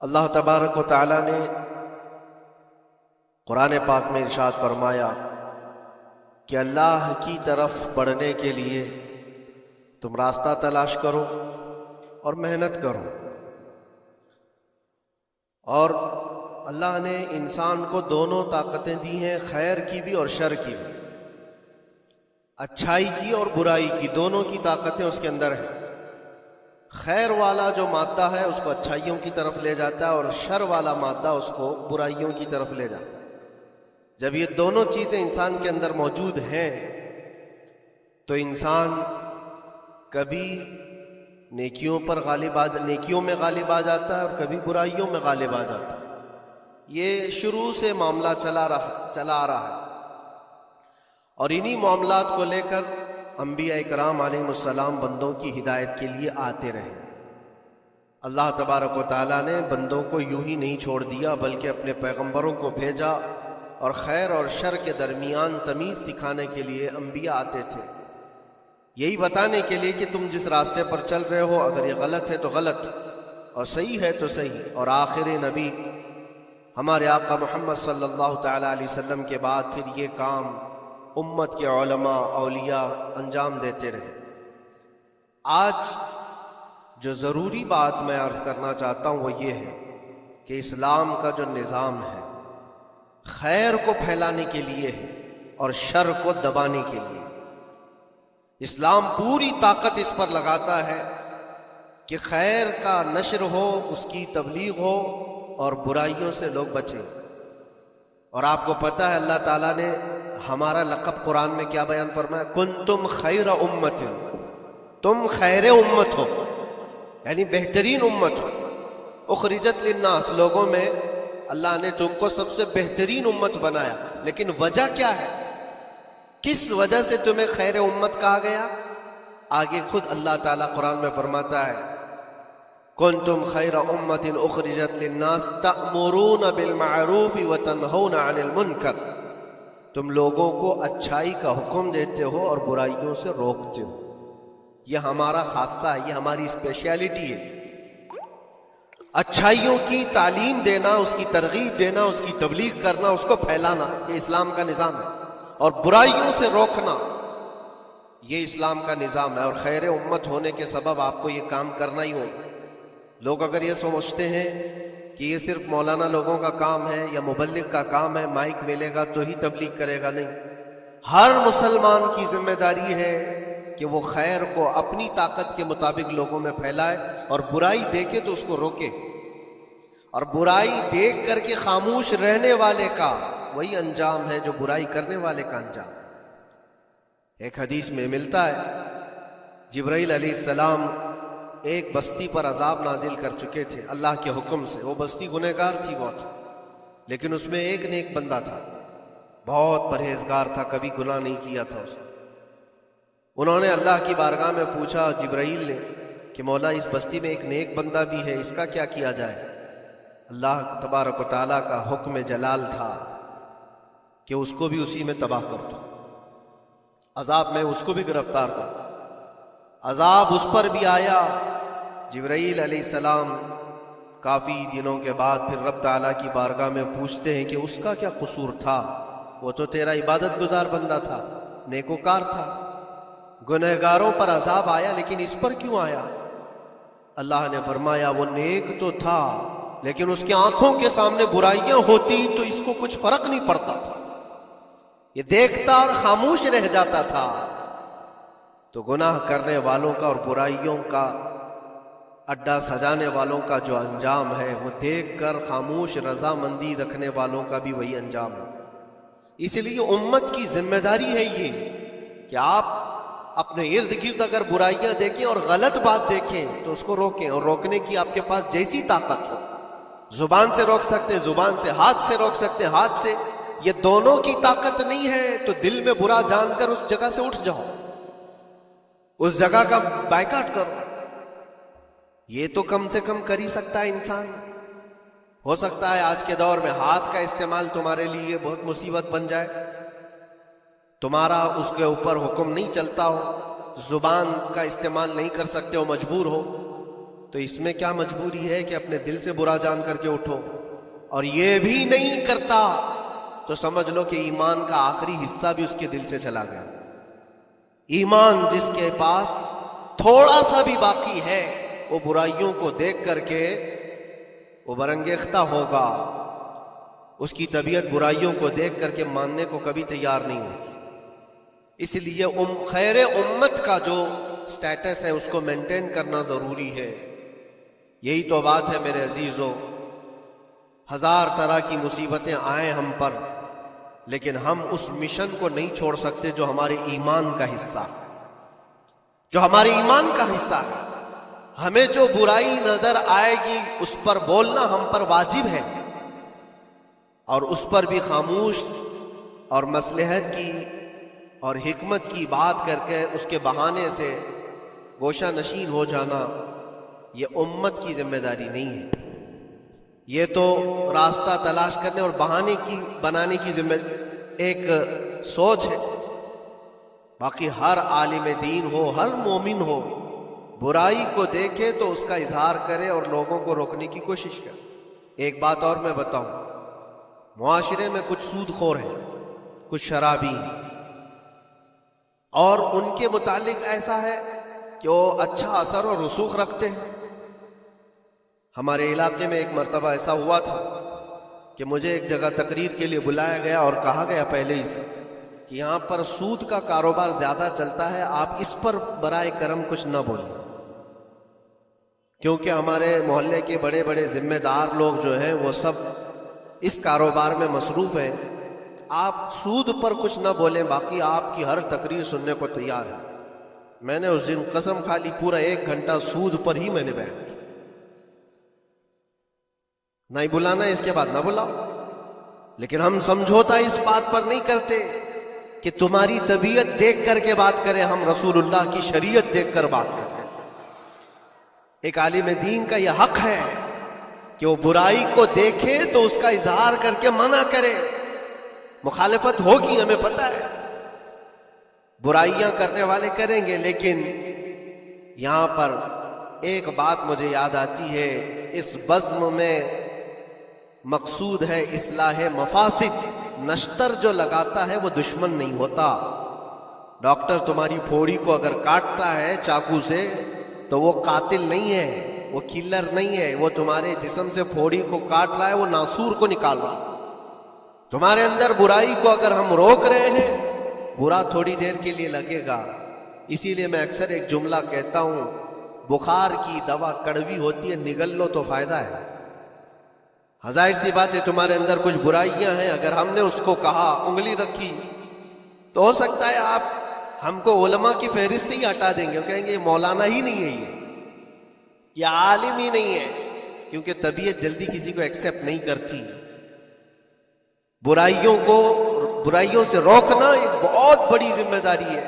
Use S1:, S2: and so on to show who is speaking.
S1: اللہ تبارک و تعالی نے قرآن پاک میں ارشاد فرمایا کہ اللہ کی طرف بڑھنے کے لیے تم راستہ تلاش کرو اور محنت کرو. اور اللہ نے انسان کو دونوں طاقتیں دی ہیں، خیر کی بھی اور شر کی بھی، اچھائی کی اور برائی کی، دونوں کی طاقتیں اس کے اندر ہیں. خیر والا جو مادہ ہے اس کو اچھائیوں کی طرف لے جاتا ہے، اور شر والا مادہ اس کو برائیوں کی طرف لے جاتا ہے. جب یہ دونوں چیزیں انسان کے اندر موجود ہیں تو انسان کبھی نیکیوں میں غالب آ جاتا ہے اور کبھی برائیوں میں غالب آ جاتا ہے. یہ شروع سے معاملہ چلا آ رہا ہے، اور انہی معاملات کو لے کر انبیاء کرام علیہ السلام بندوں کی ہدایت کے لیے آتے رہے. اللہ تبارک و تعالیٰ نے بندوں کو یوں ہی نہیں چھوڑ دیا، بلکہ اپنے پیغمبروں کو بھیجا، اور خیر اور شر کے درمیان تمیز سکھانے کے لیے انبیاء آتے تھے، یہی بتانے کے لیے کہ تم جس راستے پر چل رہے ہو، اگر یہ غلط ہے تو غلط اور صحیح ہے تو صحیح. اور آخری نبی ہمارے آقا محمد صلی اللہ تعالی علیہ وسلم کے بعد پھر یہ کام امت کے علماء اولیاء انجام دیتے رہے. آج جو ضروری بات میں عرض کرنا چاہتا ہوں وہ یہ ہے کہ اسلام کا جو نظام ہے خیر کو پھیلانے کے لیے ہے اور شر کو دبانے کے لیے. اسلام پوری طاقت اس پر لگاتا ہے کہ خیر کا نشر ہو، اس کی تبلیغ ہو، اور برائیوں سے لوگ بچیں. اور آپ کو پتہ ہے اللہ تعالیٰ نے ہمارا لقب قرآن میں کیا بیان فرمایا؟ کنتم خیر امت، تم خیر امت ہو، یعنی بہترین امت ہو. اخرجت للناس، لوگوں میں اللہ نے تم کو سب سے بہترین امت بنایا. لیکن وجہ کیا ہے؟ کس وجہ سے تمہیں خیر امت کہا گیا؟ آگے خود اللہ تعالیٰ قرآن میں فرماتا ہے کنتم خیر امت اخرجت للناس تأمرون بالمعروف وتنہون عن المنکر، تم لوگوں کو اچھائی کا حکم دیتے ہو اور برائیوں سے روکتے ہو. یہ ہمارا خاصہ ہے، یہ ہماری اسپیشلٹی ہے. اچھائیوں کی تعلیم دینا، اس کی ترغیب دینا، اس کی تبلیغ کرنا، اس کو پھیلانا، یہ اسلام کا نظام ہے. اور برائیوں سے روکنا، یہ اسلام کا نظام ہے. اور خیر امت ہونے کے سبب آپ کو یہ کام کرنا ہی ہوگا. لوگ اگر یہ سمجھتے ہیں کہ یہ صرف مولانا لوگوں کا کام ہے یا مبلغ کا کام ہے، مائک ملے گا تو ہی تبلیغ کرے گا، نہیں. ہر مسلمان کی ذمہ داری ہے کہ وہ خیر کو اپنی طاقت کے مطابق لوگوں میں پھیلائے، اور برائی دیکھے تو اس کو روکے. اور برائی دیکھ کر کے خاموش رہنے والے کا وہی انجام ہے جو برائی کرنے والے کا انجام. ایک حدیث میں ملتا ہے جبرائیل علیہ السلام ایک بستی پر عذاب نازل کر چکے تھے اللہ کے حکم سے. وہ بستی گنہگار تھی بہت، لیکن اس میں ایک نیک بندہ تھا، بہت پرہیزگار تھا، کبھی گناہ نہیں کیا تھا اس نے. انہوں نے اللہ کی بارگاہ میں پوچھا جبرائیل نے کہ مولا اس بستی میں ایک نیک بندہ بھی ہے، اس کا کیا کیا جائے؟ اللہ تبارک و تعالیٰ کا حکم جلال تھا کہ اس کو بھی اسی میں تباہ کر دو، عذاب میں اس کو بھی گرفتار کر دو. عذاب اس پر بھی آیا. جبرائیل علیہ السلام کافی دنوں کے بعد پھر رب تعالیٰ کی بارگاہ میں پوچھتے ہیں کہ اس کا کیا قصور تھا؟ وہ تو تیرا عبادت گزار بندہ تھا، نیکوکار تھا، گنہگاروں پر عذاب آیا، لیکن اس پر کیوں آیا؟ اللہ نے فرمایا وہ نیک تو تھا، لیکن اس کی آنکھوں کے سامنے برائیاں ہوتی تو اس کو کچھ فرق نہیں پڑتا تھا، یہ دیکھتا اور خاموش رہ جاتا تھا. تو گناہ کرنے والوں کا اور برائیوں کا اڈا سجانے والوں کا جو انجام ہے وہ دیکھ کر خاموش رضامندی رکھنے والوں کا بھی وہی انجام ہوگا. اس لیے امت کی ذمہ داری ہے یہ کہ آپ اپنے ارد گرد اگر برائیاں دیکھیں اور غلط بات دیکھیں تو اس کو روکیں، اور روکنے کی آپ کے پاس جیسی طاقت ہو. زبان سے روک سکتے ہیں، زبان سے، ہاتھ سے روک سکتے ہیں، ہاتھ سے. یہ دونوں کی طاقت نہیں ہے تو دل میں برا جان کر اس جگہ سے اٹھ جاؤ، اس جگہ کا بائیکاٹ کرو. یہ تو کم سے کم کر ہی سکتا ہے انسان. ہو سکتا ہے آج کے دور میں ہاتھ کا استعمال تمہارے لیے بہت مصیبت بن جائے، تمہارا اس کے اوپر حکم نہیں چلتا ہو، زبان کا استعمال نہیں کر سکتے ہو، مجبور ہو، تو تو اس میں کیا مجبوری ہے کہ اپنے دل سے برا جان کر کے اٹھو؟ اور یہ بھی نہیں کرتا تو سمجھ لو کہ ایمان کا آخری حصہ بھی اس کے دل سے چلا گیا۔ ایمان جس کے پاس تھوڑا سا بھی باقی ہے وہ برائیوں کو دیکھ کر کے وہ برانگیختہ ہوگا، اس کی طبیعت برائیوں کو دیکھ کر کے ماننے کو کبھی تیار نہیں ہوگی۔ اس لیے خیر امت کا جو سٹیٹس ہے اس کو مینٹین کرنا ضروری ہے۔ یہی تو بات ہے میرے عزیزو، ہزار طرح کی مصیبتیں آئیں ہم پر، لیکن ہم اس مشن کو نہیں چھوڑ سکتے جو ہمارے ایمان کا حصہ ہے، جو ہمارے ایمان کا حصہ ہے۔ ہمیں جو برائی نظر آئے گی اس پر بولنا ہم پر واجب ہے، اور اس پر بھی خاموش اور مصلحت کی اور حکمت کی بات کر کے اس کے بہانے سے گوشہ نشین ہو جانا یہ امت کی ذمہ داری نہیں ہے۔ یہ تو راستہ تلاش کرنے اور بہانے کی بنانے کی ذمہ ایک سوچ ہے۔ باقی ہر عالم دین ہو، ہر مومن ہو، برائی کو دیکھے تو اس کا اظہار کرے اور لوگوں کو روکنے کی کوشش کرے۔ ایک بات اور میں بتاؤں، معاشرے میں کچھ سود خور ہیں، کچھ شرابی ہیں، اور ان کے متعلق ایسا ہے کہ وہ اچھا اثر اور رسوخ رکھتے ہیں۔ ہمارے علاقے میں ایک مرتبہ ایسا ہوا تھا کہ مجھے ایک جگہ تقریر کے لیے بلایا گیا اور کہا گیا پہلے ہی سے کہ یہاں پر سود کا کاروبار زیادہ چلتا ہے، آپ اس پر برائے کرم کچھ نہ بولیں، کیونکہ ہمارے محلے کے بڑے بڑے ذمہ دار لوگ جو ہیں وہ سب اس کاروبار میں مصروف ہیں، آپ سود پر کچھ نہ بولیں، باقی آپ کی ہر تقریر سننے کو تیار ہے۔ میں نے اس دن قسم کھا لی، پورا 1 گھنٹہ سود پر ہی میں نے بیان کیا۔ نہیں بلانا اس کے بعد نہ بلاؤ، لیکن ہم سمجھوتا اس بات پر نہیں کرتے کہ تمہاری طبیعت دیکھ کر کے بات کریں، ہم رسول اللہ کی شریعت دیکھ کر بات کریں۔ ایک عالم دین کا یہ حق ہے کہ وہ برائی کو دیکھے تو اس کا اظہار کر کے منع کرے۔ مخالفت ہوگی، ہمیں پتہ ہے، برائیاں کرنے والے کریں گے، لیکن یہاں پر ایک بات مجھے یاد آتی ہے، اس بزم میں مقصود ہے اصلاح مفاسد۔ نشتر جو لگاتا ہے وہ دشمن نہیں ہوتا۔ ڈاکٹر تمہاری پھوڑی کو اگر کاٹتا ہے چاقو سے تو وہ قاتل نہیں ہے، وہ کلر نہیں ہے، وہ تمہارے جسم سے پھوڑی کو کاٹ رہا ہے، وہ ناسور کو نکال رہا ہے۔ تمہارے اندر برائی کو اگر ہم روک رہے ہیں، برا تھوڑی دیر کے لیے لگے گا۔ اسی لیے میں اکثر ایک جملہ کہتا ہوں، بخار کی دوا کڑوی ہوتی ہے، نگل لو تو فائدہ ہے۔ ظاہر سی بات ہے تمہارے اندر کچھ برائیاں ہیں، اگر ہم نے اس کو کہا، انگلی رکھی، تو ہو سکتا ہے آپ ہم کو علماء کی فہرست سے ہی ہٹا دیں گے، کہیں گے یہ مولانا ہی نہیں ہے، یہ عالم ہی نہیں ہے، کیونکہ طبیعت جلدی کسی کو ایکسیپٹ نہیں کرتی۔ برائیوں سے روکنا ایک بہت بڑی ذمہ داری ہے۔